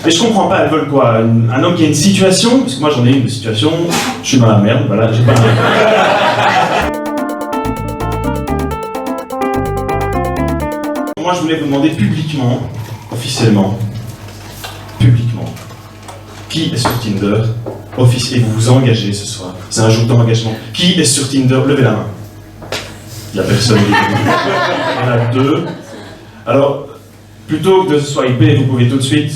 Mais je comprends pas, elles veulent quoi? Un homme qui a une situation? Parce que moi j'en ai une situation, je suis dans la merde, voilà, j'ai pas Moi je voulais vous demander publiquement, officiellement, qui est sur Tinder, et vous vous engagez ce soir. C'est un jour d'engagement. Qui est sur Tinder? Levez la main. Il n'y a personne. Il y en a deux. Alors, plutôt que de swiper, vous pouvez tout de suite.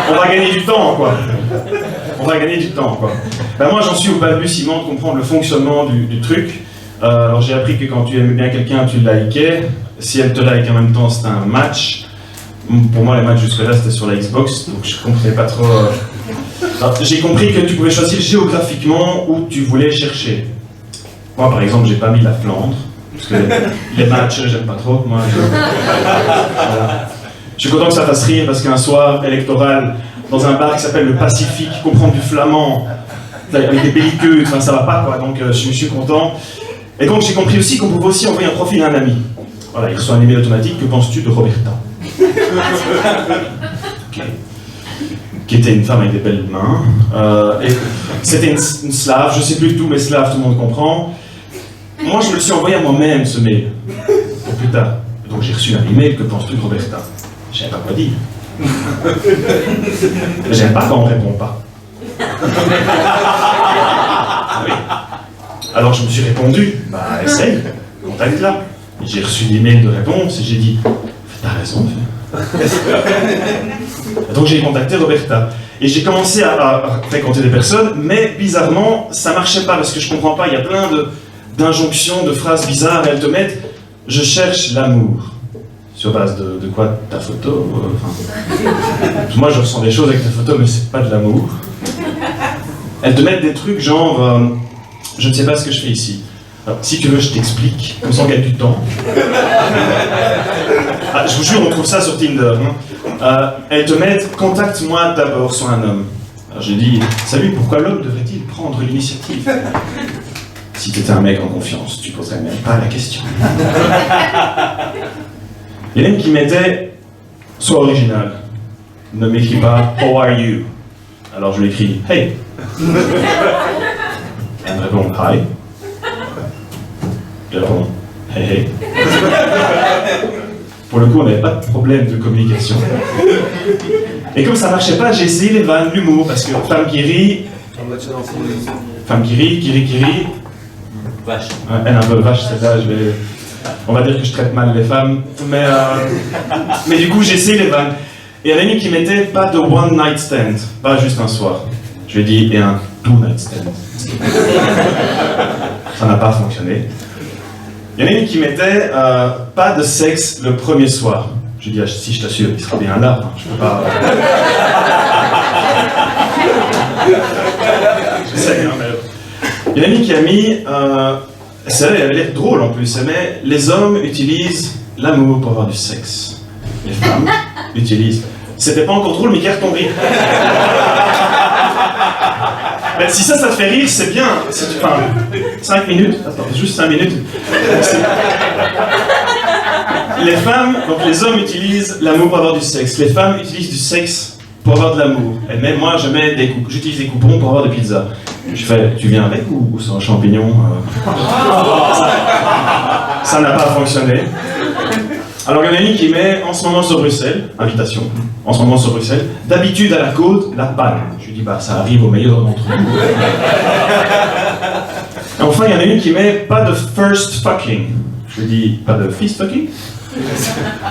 On va gagner du temps, quoi. Ben moi, j'en suis au balbutiement de comprendre le fonctionnement du truc. Alors, j'ai appris que quand tu aimais bien quelqu'un, tu le likais. Si elle te like en même temps, c'est un match. Pour moi, les matchs jusque-là, c'était sur la Xbox, donc je comprenais pas trop. J'ai compris que tu pouvais choisir géographiquement où tu voulais chercher. Moi, par exemple, j'ai pas mis la Flandre, parce que les matchs, j'aime pas trop. Moi, voilà. Je suis content que ça fasse rire, parce qu'un soir électoral, dans un bar qui s'appelle le Pacifique, comprendre du flamand, avec des belliqueux, enfin, ça va pas, quoi. Donc, je suis content. Et donc, j'ai compris aussi qu'on pouvait aussi envoyer un profil à un ami. Voilà, il reçoit un email automatique. Que penses-tu de Roberta? Okay. Qui était une femme avec des belles mains. C'était une slave, je sais plus du tout, mais slave, tout le monde comprend. Moi, je me le suis envoyé à moi-même, ce mail, pour plus tard. Donc j'ai reçu un email, que penses-tu de Roberta? Je savais pas quoi dire. J'aime pas quand on répond pas. Oui. Alors je me suis répondu, bah essaye, contacte-la. J'ai reçu l'email de réponse et j'ai dit, t'as raison, donc j'ai contacté Roberta. Et j'ai commencé à fréquenter des personnes, mais bizarrement, ça marchait pas, parce que je comprends pas, il y a plein d'injonctions, de phrases bizarres, et elles te mettent « je cherche l'amour ». Sur base de quoi? Ta photo moi je ressens des choses avec ta photo, mais c'est pas de l'amour. Elles te mettent des trucs genre je ne sais pas ce que je fais ici. Alors, si tu veux, je t'explique, comme ça on gagne du temps. Je vous jure, on trouve ça sur Tinder. Elles te mettent « contacte-moi d'abord sur un homme ». Alors j'ai dit « salut, pourquoi l'homme devrait-il prendre l'initiative ?» Si tu étais un mec en confiance, tu poserais même pas la question. Il y en a une qui mettait « sois original, ne m'écris pas « how are you ?» Alors je lui écris « hey ». Elle me répond « hi ». Je réponds « hey hey ». Pour le coup, on n'avait pas de problème de communication. Et comme ça marchait pas, j'ai essayé les vannes, l'humour, parce que femme qui rit, qui rit. Vache. Elle est un peu vache, celle-là, on va dire que je traite mal les femmes, mais du coup, j'ai essayé les vannes. Et il y en a une qui mettait pas de one night stand, pas juste un soir. Je lui ai dit, et un two night stand. Ça n'a pas fonctionné. Il y en a une qui mettait pas de sexe le premier soir. Je lui ai dit, si je t'assure, il sera bien là. Je peux pas. Je sais, hein, mais. Il y en a une qui a mis. Celle-là, elle avait l'air drôle en plus. Mais les hommes utilisent l'amour pour avoir du sexe. Les femmes utilisent. C'était pas encore drôle, mais carton rire. Ben, si ça te fait rire, c'est bien. Si tu parles 5 minutes, attends, juste 5 minutes. Les femmes, donc les hommes utilisent l'amour pour avoir du sexe. Les femmes utilisent du sexe pour avoir de l'amour. Et même moi, j'utilise des coupons pour avoir des pizzas. Je fais, tu viens avec ou c'est un champignon? Ça n'a pas fonctionné. Alors il y en a une qui met en ce moment sur Bruxelles, invitation, en ce moment sur Bruxelles, d'habitude à la côte, la panne. Je lui dis, bah ça arrive au meilleur d'entre nous. Enfin, il y en a une qui met pas de first fucking. Je lui dis, pas de fist fucking?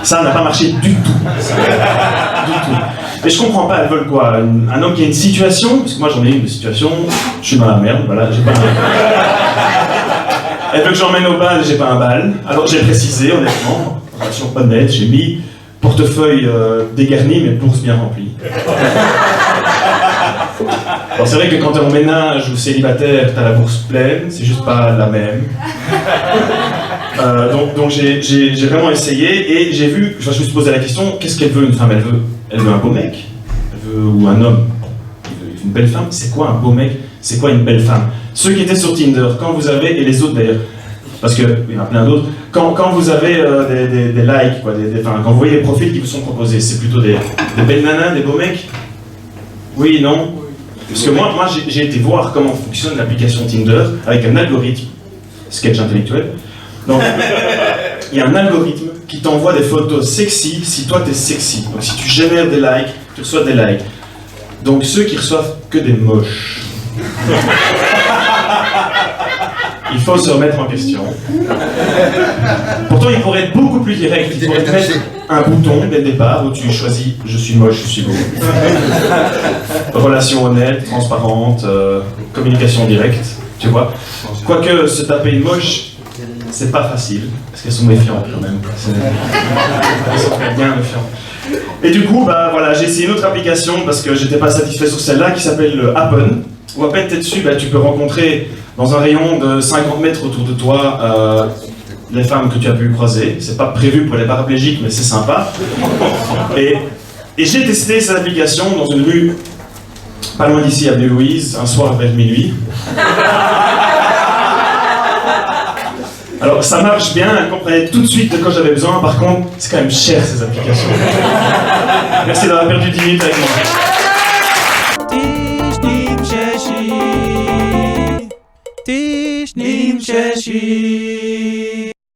Ça n'a pas marché du tout. Du tout. Mais je comprends pas, elles veulent quoi? Un homme qui a une situation? Parce que moi j'en ai une situation, je suis dans la merde, voilà, j'ai pas un... Elle veut que j'emmène au bal, j'ai pas un bal. Alors j'ai précisé, honnêtement, relation honnête, j'ai mis portefeuille dégarni, mais bourse bien remplie. Alors c'est vrai que quand t'es en ménage ou célibataire, t'as la bourse pleine, c'est juste pas la même. Donc j'ai vraiment essayé et j'ai vu, je me suis posé la question, qu'est-ce qu'elle veut une femme? Elle veut un beau mec, elle veut, ou un homme, elle veut une belle femme. C'est quoi un beau mec? C'est quoi une belle femme? Ceux qui étaient sur Tinder, quand vous avez, et les autres d'ailleurs, parce qu'il y en a plein d'autres, quand vous avez des likes, quoi, enfin, quand vous voyez les profils qui vous sont proposés, c'est plutôt des belles nanas, des beaux mecs? Oui, non? Parce que moi j'ai été voir comment fonctionne l'application Tinder avec un algorithme, sketch intellectuel. Donc, il y a un algorithme qui t'envoie des photos sexy si toi t'es sexy. Donc si tu génères des likes, tu reçois des likes. Donc ceux qui reçoivent que des moches, il faut se remettre en question. Pourtant il pourrait être beaucoup plus direct, il pourrait te mettre un bouton dès le départ où tu choisis « je suis moche, je suis beau ». Relation honnête, transparente, communication directe, tu vois. Quoique se taper une moche, c'est pas facile, parce qu'elles sont méfiantes quand même. Elles sont bien méfiantes. Et du coup, bah voilà, j'ai essayé une autre application parce que j'étais pas satisfait sur celle-là qui s'appelle le Happen. Où à peine t'es dessus, bah, tu peux rencontrer dans un rayon de 50 mètres autour de toi les femmes que tu as pu croiser. C'est pas prévu pour les paraplégiques, mais c'est sympa. Et j'ai testé cette application dans une rue pas loin d'ici, avenue Louise, un soir vers minuit. Alors ça marche bien, elle comprenait tout de suite de quoi j'avais besoin, par contre c'est quand même cher ces applications. Merci d'avoir perdu 10 minutes avec moi. Tisch nim Cheshi.